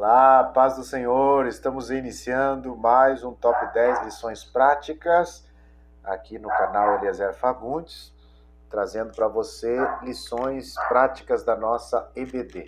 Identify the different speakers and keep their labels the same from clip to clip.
Speaker 1: Olá, paz do Senhor, estamos iniciando mais um Top 10 lições práticas aqui no canal Eliezer Fagundes, trazendo para você lições práticas da nossa EBD.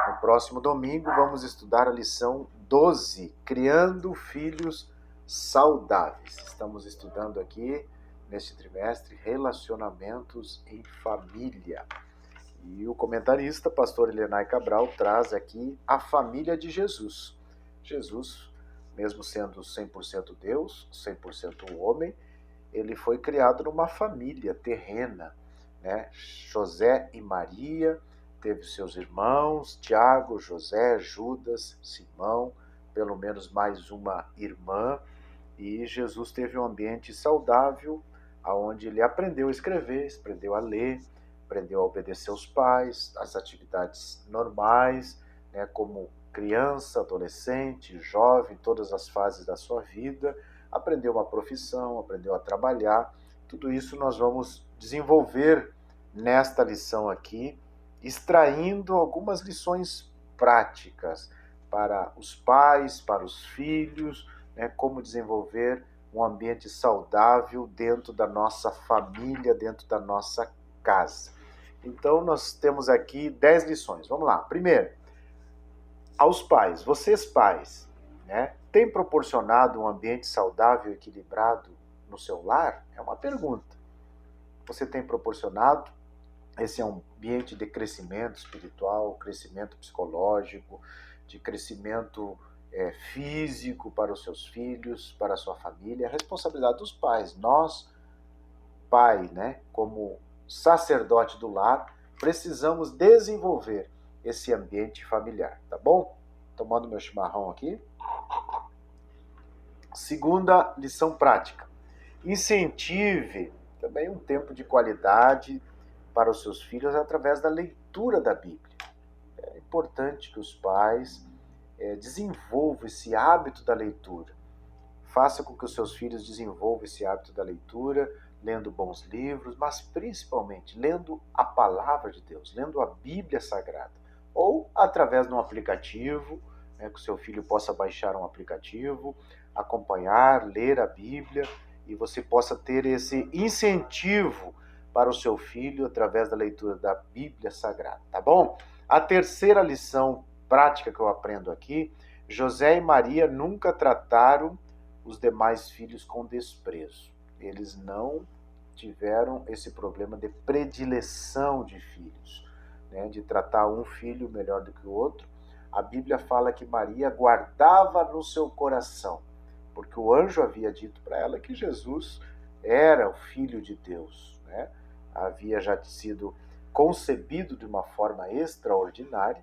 Speaker 1: No próximo domingo vamos estudar a lição 12, Criando Filhos Saudáveis. Estamos estudando aqui, neste trimestre, relacionamentos em família. E o comentarista, pastor Elenay Cabral, traz aqui a família de Jesus. Jesus, mesmo sendo 100% Deus, 100% homem, ele foi criado numa família terrena, né? José e Maria, teve seus irmãos, Tiago, José, Judas, Simão, pelo menos mais uma irmã, e Jesus teve um ambiente saudável, onde ele aprendeu a escrever, aprendeu a ler, aprendeu a obedecer aos pais, as atividades normais, né, como criança, adolescente, jovem, todas as fases da sua vida, aprendeu uma profissão, aprendeu a trabalhar. Tudo isso nós vamos desenvolver nesta lição aqui, extraindo algumas lições práticas para os pais, para os filhos, né, como desenvolver um ambiente saudável dentro da nossa família, dentro da nossa casa. Então, nós temos aqui 10 lições. Vamos lá. Primeiro, aos pais. Vocês pais, né, têm proporcionado um ambiente saudável e equilibrado no seu lar? É uma pergunta. Você tem proporcionado esse ambiente de crescimento espiritual, crescimento psicológico, de crescimento físico para os seus filhos, para a sua família? É a responsabilidade dos pais. Nós, pai, né, como sacerdote do lar, precisamos desenvolver esse ambiente familiar, tá bom? Tomando meu chimarrão aqui. Segunda lição prática. Incentive também um tempo de qualidade para os seus filhos através da leitura da Bíblia. É importante que os pais desenvolvam esse hábito da leitura. Faça com que os seus filhos desenvolvam esse hábito da leitura, lendo bons livros, mas principalmente lendo a palavra de Deus, lendo a Bíblia Sagrada. Ou através de um aplicativo, né, que o seu filho possa baixar um aplicativo, acompanhar, ler a Bíblia, e você possa ter esse incentivo para o seu filho através da leitura da Bíblia Sagrada, tá bom? A terceira lição prática que eu aprendo aqui: José e Maria nunca trataram os demais filhos com desprezo. Eles não tiveram esse problema de predileção de filhos, né, de tratar um filho melhor do que o outro. A Bíblia fala que Maria guardava no seu coração, porque o anjo havia dito para ela que Jesus era o Filho de Deus, né? Havia já sido concebido de uma forma extraordinária,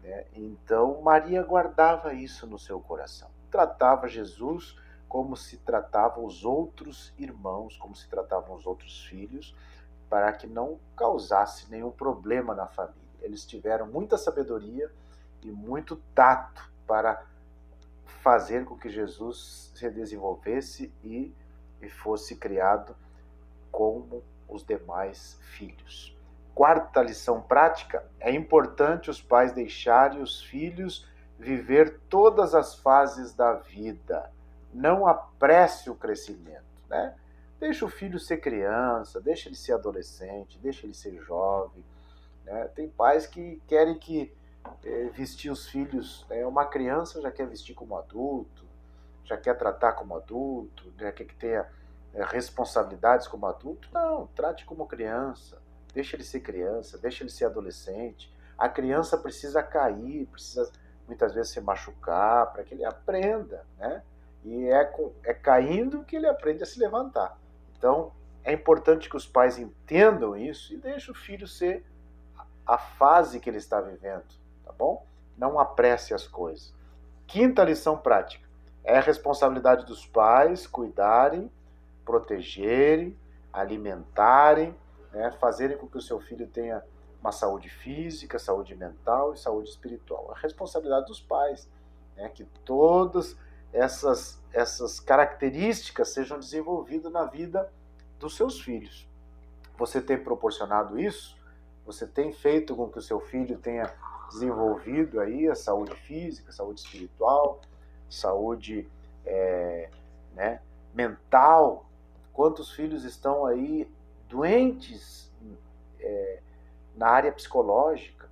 Speaker 1: né? Então Maria guardava isso no seu coração. Tratava Jesus como se tratavam os outros irmãos, como se tratavam os outros filhos, para que não causasse nenhum problema na família. Eles tiveram muita sabedoria e muito tato para fazer com que Jesus se desenvolvesse e fosse criado como os demais filhos. Quarta lição prática: é importante os pais deixarem os filhos viver todas as fases da vida. Não apresse o crescimento, né? Deixa o filho ser criança, deixa ele ser adolescente, deixa ele ser jovem, né? Tem pais que querem vestir os filhos, né? Uma criança já quer vestir como adulto, já quer tratar como adulto, já quer que tenha responsabilidades como adulto. Não, trate como criança, deixa ele ser criança, deixa ele ser adolescente. A criança precisa cair, precisa muitas vezes se machucar para que ele aprenda, né? E é caindo que ele aprende a se levantar. Então, é importante que os pais entendam isso e deixem o filho ser a fase que ele está vivendo, tá bom? Não apresse as coisas. Quinta lição prática: é a responsabilidade dos pais cuidarem, protegerem, alimentarem, né, fazerem com que o seu filho tenha uma saúde física, saúde mental e saúde espiritual. É a responsabilidade dos pais, né, que todas essas características sejam desenvolvidas na vida dos seus filhos. Você tem proporcionado isso? Você tem feito com que o seu filho tenha desenvolvido aí a saúde física, saúde espiritual, saúde mental. Quantos filhos estão aí doentes na área psicológica,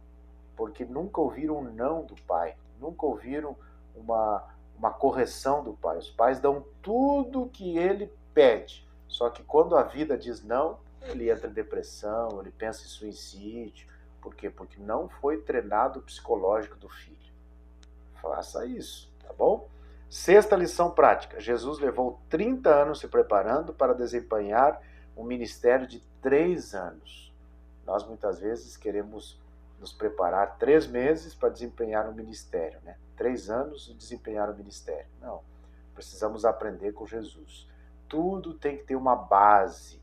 Speaker 1: porque nunca ouviram um não do pai, nunca ouviram uma correção do pai. Os pais dão tudo o que ele pede, só que quando a vida diz não, ele entra em depressão, ele pensa em suicídio. Por quê? Porque não foi treinado o psicológico do filho. Faça isso, tá bom? Sexta lição prática. Jesus levou 30 anos se preparando para desempenhar um ministério de 3 anos. Nós muitas vezes queremos nos preparar 3 meses para desempenhar um ministério, né? 3 anos e desempenhar um ministério. Não, precisamos aprender com Jesus. Tudo tem que ter uma base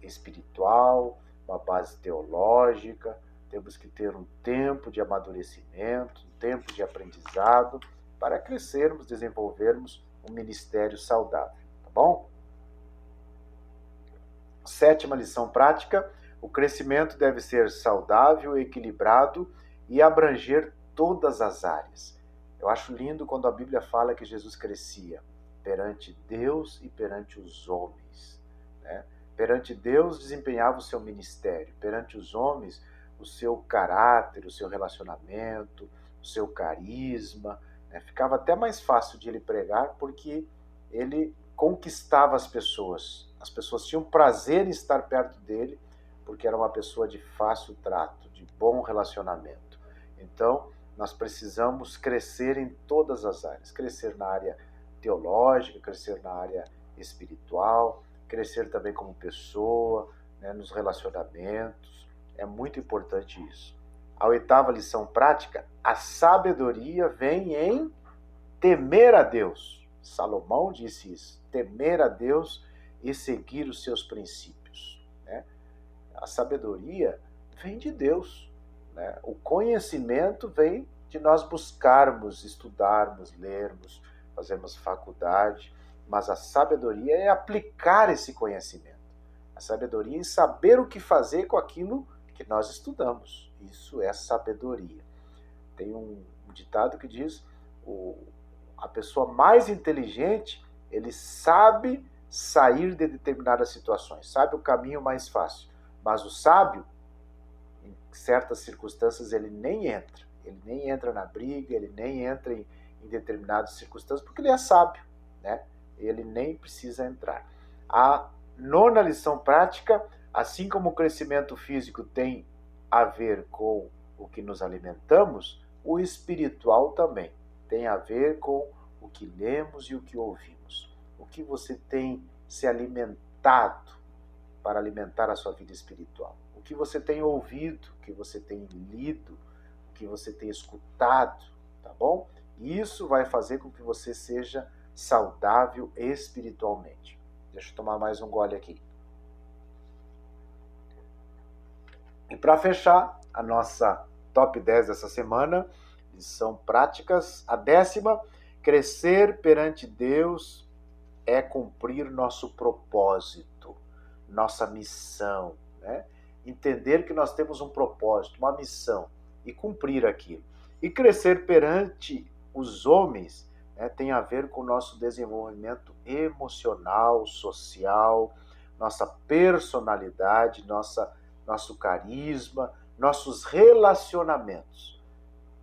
Speaker 1: espiritual, uma base teológica. Temos que ter um tempo de amadurecimento, um tempo de aprendizado, para crescermos, desenvolvermos um ministério saudável, tá bom? Sétima lição prática: o crescimento deve ser saudável, equilibrado e abranger todas as áreas. Eu acho lindo quando a Bíblia fala que Jesus crescia perante Deus e perante os homens, né? Perante Deus desempenhava o seu ministério, perante os homens o seu caráter, o seu relacionamento, o seu carisma, né? Ficava até mais fácil de ele pregar porque ele conquistava as pessoas tinham prazer em estar perto dele porque era uma pessoa de fácil trato, de bom relacionamento. Então, nós precisamos crescer em todas as áreas, crescer na área teológica, crescer na área espiritual, crescer também como pessoa, né, nos relacionamentos. É muito importante isso. A oitava lição prática: a sabedoria vem em temer a Deus. Salomão disse isso: temer a Deus e seguir os seus princípios, né? A sabedoria vem de Deus, né? O conhecimento vem de nós buscarmos, estudarmos, lermos, fazermos faculdade, mas a sabedoria é aplicar esse conhecimento. A sabedoria é saber o que fazer com aquilo que nós estudamos. Isso é sabedoria. Tem um ditado que diz: a pessoa mais inteligente, ele sabe sair de determinadas situações, sabe o caminho mais fácil. Mas o sábio, em certas circunstâncias, ele nem entra na briga, ele nem entra em determinadas circunstâncias, porque ele é sábio, né? Ele nem precisa entrar. A nona lição prática: assim como o crescimento físico tem a ver com o que nos alimentamos, o espiritual também tem a ver com o que lemos e o que ouvimos. O que você tem se alimentado para alimentar a sua vida espiritual? O que você tem ouvido, o que você tem lido, o que você tem escutado, tá bom? Isso vai fazer com que você seja saudável espiritualmente. Deixa eu tomar mais um gole aqui. E para fechar a nossa top 10 dessa semana, lição práticas, a 10ª: crescer perante Deus é cumprir nosso propósito, nossa missão, né? Entender que nós temos um propósito, uma missão, e cumprir aquilo. E crescer perante os homens, né, tem a ver com o nosso desenvolvimento emocional, social, nossa personalidade, nosso carisma, nossos relacionamentos.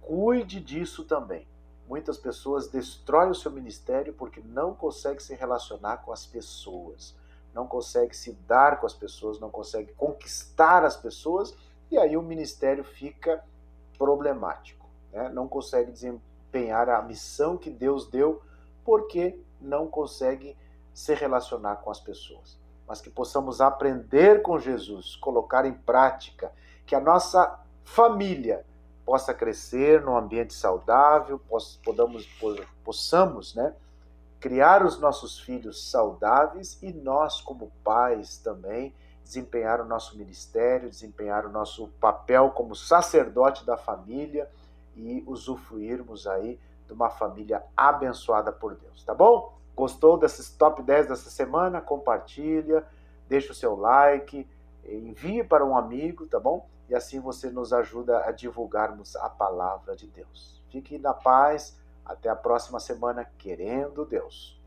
Speaker 1: Cuide disso também. Muitas pessoas destroem o seu ministério porque não conseguem se relacionar com as pessoas, não conseguem se dar com as pessoas, não conseguem conquistar as pessoas, e aí o ministério fica problemático, né? Não consegue desempenhar a missão que Deus deu porque não consegue se relacionar com as pessoas. Mas que possamos aprender com Jesus, colocar em prática, que a nossa família possa crescer num ambiente saudável, possamos, né, criar os nossos filhos saudáveis e nós, como pais também, desempenhar o nosso ministério, desempenhar o nosso papel como sacerdote da família e usufruirmos aí de uma família abençoada por Deus, tá bom? Gostou desses top 10 dessa semana? Compartilha, deixa o seu like, envie para um amigo, tá bom? e assim você nos ajuda a divulgarmos a palavra de Deus. Fique na paz, até a próxima semana, querendo Deus.